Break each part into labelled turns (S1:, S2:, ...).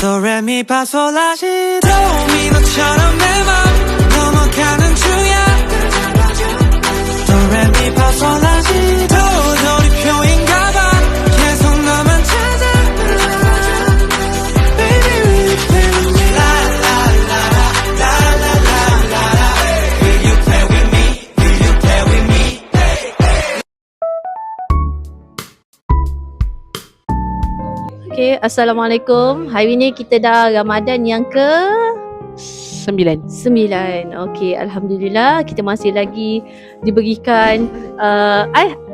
S1: 도레미파솔라시도 미노처럼 내 맘 넘어가는 중이야 도레미파솔라시도 돌이표인가봐 계속 너만 찾아 Baby will you play with me La la la la la la la la Will you play with me Will you play with me
S2: Okay, Assalamualaikum. Hari ni kita dah Ramadan yang ke
S3: 9.
S2: 9. Okay, Alhamdulillah kita masih lagi diberikan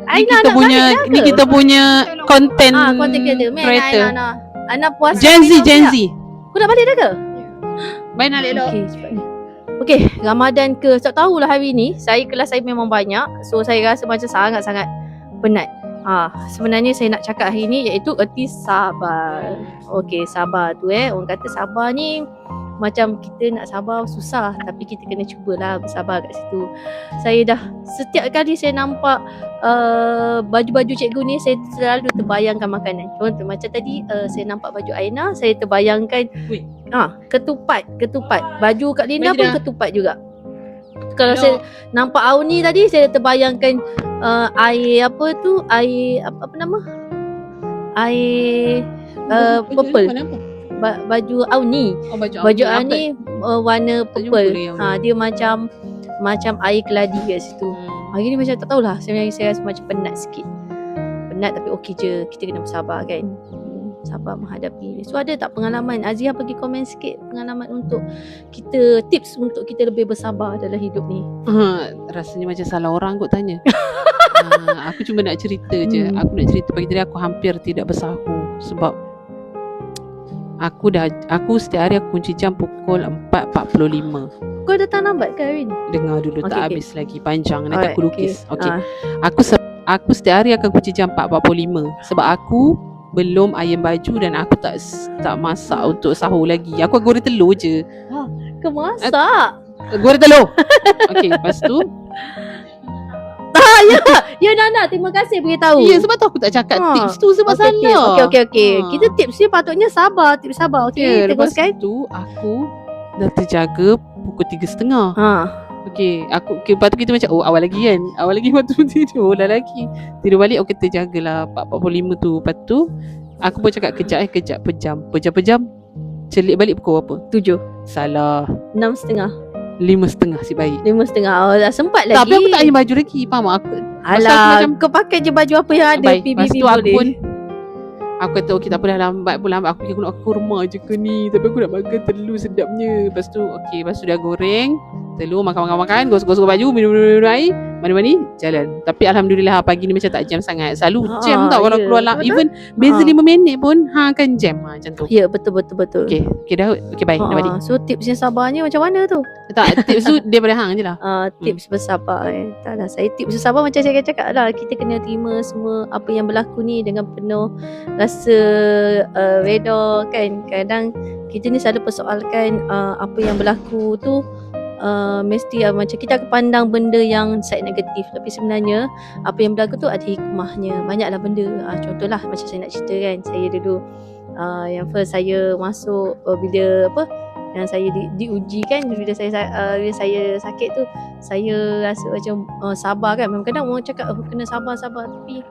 S3: Ni kita punya content
S2: content creator.
S3: creator.
S2: Ana puasa.
S3: Gen Z.
S2: Kau dah balik dah ke?
S3: Baik nak elok.
S2: Okay, cepatnya. Okay, Ramadan ke tak tahulah hari ni. Kelas saya memang banyak. So saya rasa macam sangat-sangat penat. Sebenarnya saya nak cakap hari ni iaitu erti sabar. Okey, sabar tu orang kata sabar ni macam kita nak sabar susah, tapi kita kena cubalah bersabar kat situ. Saya dah setiap kali saya nampak baju-baju cikgu ni, saya selalu terbayangkan makanan. Contoh macam tadi saya nampak baju Aina, saya terbayangkan ketupat. Baju Kak Linda pun ketupat juga. Kalau saya nampak Auni tadi, saya terbayangkan air apa tu? Air apa nama? Air purple. Baju Auni. Baju Auni warna purple. Dia macam air keladi kat situ. Hari ni macam tak tahulah. Sebenarnya saya rasa macam penat sikit. Penat tapi okey je. Kita kena bersabar kan. Sabar menghadapi. So ada tak pengalaman? Azia pergi komen sikit pengalaman untuk kita, tips untuk kita lebih bersabar dalam hidup ni.
S3: Rasanya macam salah orang kot tanya. Aku cuma nak cerita je. Aku nak cerita pagi tadi aku hampir tidak bersahur sebab aku setiap hari aku kunci jam pukul 4.45.
S2: Kau datang lambat ke hari ni?
S3: Dengar dulu, tak habis lagi, panjang nanti aku lukis.
S2: Okay.
S3: Aku setiap hari akan kunci jam 4.45 sebab aku belum ayam baju dan aku tak masak untuk sahur lagi. Aku goreng telur je.
S2: Kau masak?
S3: Goreng telur. Okey, lepas tu
S2: Ya Nana, terima kasih beritahu.
S3: ya, sebab tu aku tak cakap tips tu sebab salah.
S2: Okey. Kita tips ni patutnya sabar, tips sabar. Okey,
S3: lepas
S2: teruskan.
S3: tu aku dah terjaga pukul 3.30. Okey, lepas tu kita macam awal lagi kan. Awal lagi waktu tidur dah lagi. Tidur balik terjagalah 4.45 tu. Lepas tu aku pun cakap kejap pejam. Celik balik pukul berapa?
S2: 7.
S3: Salah.
S2: 6.30.
S3: 5.30 si baik.
S2: 5.30. Dah sempat lagi.
S3: Tapi aku tak ayam baju lagi. Faham aku?
S2: Alah, kau pakai je baju apa yang ada.
S3: Baik, lepas
S2: PBB
S3: tu aku
S2: boleh.
S3: pun aku kata okey tak apa dah lambat. Aku fikir aku nak kurma je ke ni, tapi aku nak makan telur sedapnya. Lepas tu dah goreng telur, makan, gosok baju, minum air, mandi, jalan. Tapi Alhamdulillah pagi ni macam tak jam sangat. Selalu jam tau kalau keluar lah. Even beza 5 minit pun kan jam macam tu.
S2: Ya, betul.
S3: Okey dah. Okey baik dah balik.
S2: So tips yang sabarnya macam mana tu?
S3: Tak, tips tu daripada hang je lah.
S2: Tips bersabar Taklah, saya tips bersabar macam saya akan cakap lah. Kita kena terima semua apa yang berlaku ni dengan penuh rasa reda kan. Kadang kita ni selalu persoalkan apa yang berlaku tu mesti macam kita akan pandang benda yang side negatif, tapi sebenarnya apa yang berlaku tu ada hikmahnya. Banyaklah benda. Contohlah macam saya nak cerita kan, saya dulu yang first saya masuk bila yang saya diuji kan, bila saya sakit tu, saya rasa macam sabar kan. Kadang-kadang orang cakap kena sabar, tapi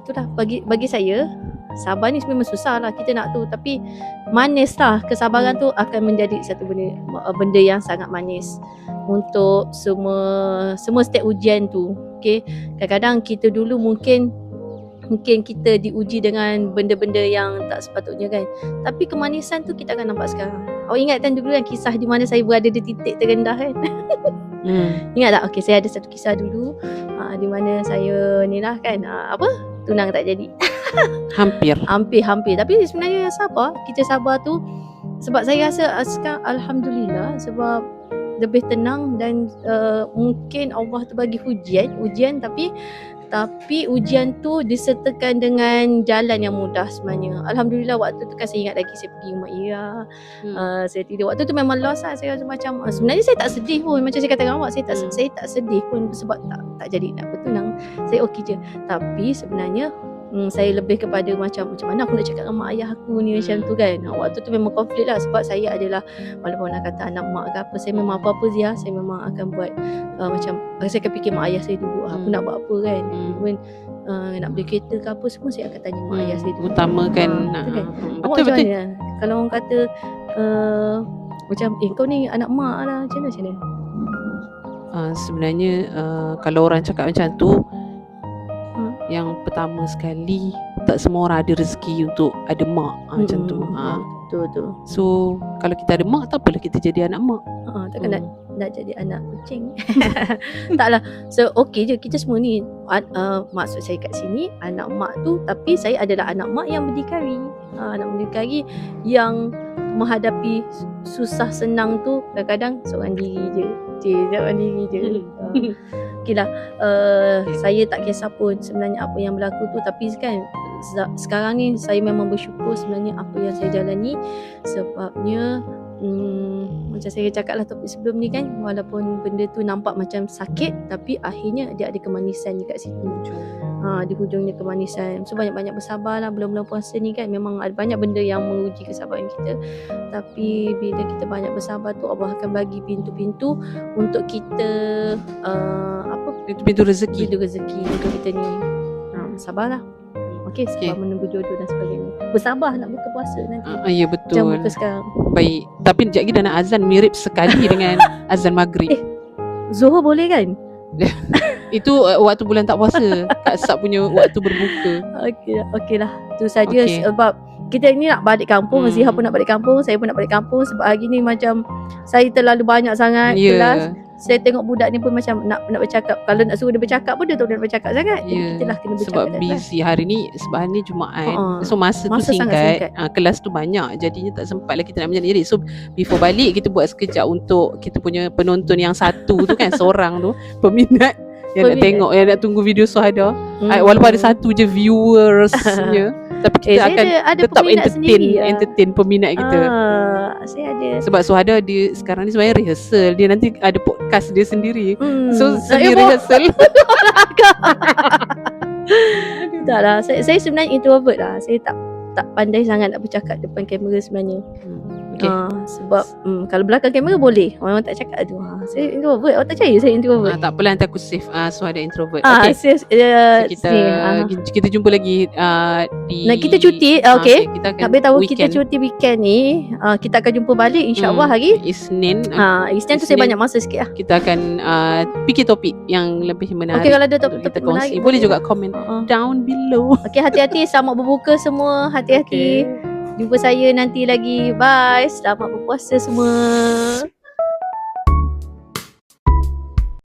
S2: itulah bagi saya sabar ni memang susah lah, kita nak tu, tapi manis lah. Kesabaran tu akan menjadi satu benda yang sangat manis untuk semua step ujian tu. Okay, kadang-kadang kita dulu mungkin kita diuji dengan benda-benda yang tak sepatutnya kan, tapi kemanisan tu kita akan nampak sekarang. Awak ingatkan dulu kan kisah di mana saya berada di titik terendah kan? Ingat tak? Okay, saya ada satu kisah dulu di mana saya ni lah kan, tunang tak jadi.
S3: Hampir.
S2: Tapi sebenarnya kita sabar tu sebab saya rasa sekarang Alhamdulillah, sebab lebih tenang dan mungkin Allah tu bagi ujian tapi ujian tu disertakan dengan jalan yang mudah sebenarnya. Alhamdulillah waktu tu kan saya ingat lagi saya pergi rumah Ira. Saya tidur. Waktu tu memang lost lah. Saya rasa macam sebenarnya saya tak sedih pun. Macam saya kata dengan awak, saya tak sedih pun sebab tak jadi nak bertunang. Saya okey je. Tapi sebenarnya saya lebih kepada macam mana aku nak cakap dengan mak ayah aku ni macam tu kan. Waktu tu memang konflik lah sebab saya adalah walaupun nak kata anak mak ke apa, saya memang apa-apa Zia, saya memang akan buat macam saya akan fikir mak ayah saya dulu aku nak buat apa kan. Even nak beli kereta ke apa semua saya akan tanya mak ayah saya dulu.
S3: Utamakan
S2: betul kan? Awak
S3: betul.
S2: macam mana? Kalau orang kata macam kau ni anak mak lah, macam mana?
S3: Sebenarnya kalau orang cakap macam tu, yang pertama sekali tak semua orang ada rezeki untuk ada mak macam tu.
S2: Betul.
S3: So kalau kita ada mak, tak apalah kita jadi anak mak.
S2: Takkan nak jadi anak kucing. Taklah. So okey je kita semua ni maksud saya kat sini anak mak tu, tapi saya adalah anak mak yang berdikari. Anak berdikari yang menghadapi susah senang tu kadang-kadang seorang diri je. Seorang diri je. Okey lah. Saya tak kisah pun sebenarnya apa yang berlaku tu, tapi kan sekarang ni saya memang bersyukur sebenarnya apa yang saya jalani, sebabnya macam saya cakap lah topik sebelum ni kan, walaupun benda tu nampak macam sakit, tapi akhirnya dia ada kemanisan dekat situ. Di hujungnya kemanisan. So banyak-banyak bersabar lah. Belum-belum puasa ni kan memang ada banyak benda yang menguji kesabaran kita, tapi bila kita banyak bersabar tu Allah akan bagi pintu-pintu untuk kita
S3: Pintu rezeki
S2: untuk kita ni. Sabarlah. Okey, sebab menunggu jodoh dan sebagainya. Bersabar nak buka puasa nanti.
S3: Ya betul.
S2: Jangan buka sekarang.
S3: Baik. Tapi sekejap lagi dah nak azan, mirip sekali dengan azan maghrib.
S2: Zuhur boleh kan?
S3: Itu waktu bulan tak puasa. Kak Sab punya waktu berbuka.
S2: Okey lah. Itu saja sebab kita ni nak balik kampung. Ziha pun nak balik kampung, saya pun nak balik kampung. Sebab hari ni macam saya terlalu banyak sangat kelas. Saya tengok budak ni pun macam nak bercakap. Kalau nak suruh dia bercakap pun dia tak boleh bercakap sangat. Jadi kita lah kena bercakap.
S3: Sebab busy hari ni. Sebab hari ni Jumaat. So masa tu singkat. Kelas tu banyak. Jadinya tak sempat lah kita nak menyendiri. So before balik kita buat sekejap untuk kita punya penonton yang satu tu kan. Seorang tu peminat yang nak tengok, yang nak tunggu video Suhada. Walaupun ada satu je viewersnya, tapi kita akan ada tetap entertain peminat kita.
S2: Saya ada.
S3: Sebab Suhada dia sekarang ni sebenarnya rehearsal. Dia nanti ada podcast dia sendiri. So sendiri rehearsal.
S2: Tak lah. Saya sebenarnya introvert lah. Saya tak pandai sangat nak bercakap depan kamera sebenarnya. Sebab kalau belakang kamera boleh, orang tak cakap tu. Saya introvert. Awak tak percaya saya introvert?
S3: Tak apalah, nanti aku save Suhada introvert. Kita jumpa lagi di
S2: kita cuti.
S3: Kita akan
S2: nak beritahu kita cuti weekend ni. Kita akan jumpa balik insya-Allah hari
S3: Isnin.
S2: Isnin tu saya banyak masa sikit lah.
S3: Kita akan fikir topik yang lebih menarik.
S2: Okey, kalau ada topik
S3: menarik boleh juga komen down below.
S2: Okey, hati-hati, selamat berbuka semua. Hati-hati. Jumpa saya nanti lagi. Bye. Selamat berpuasa semua.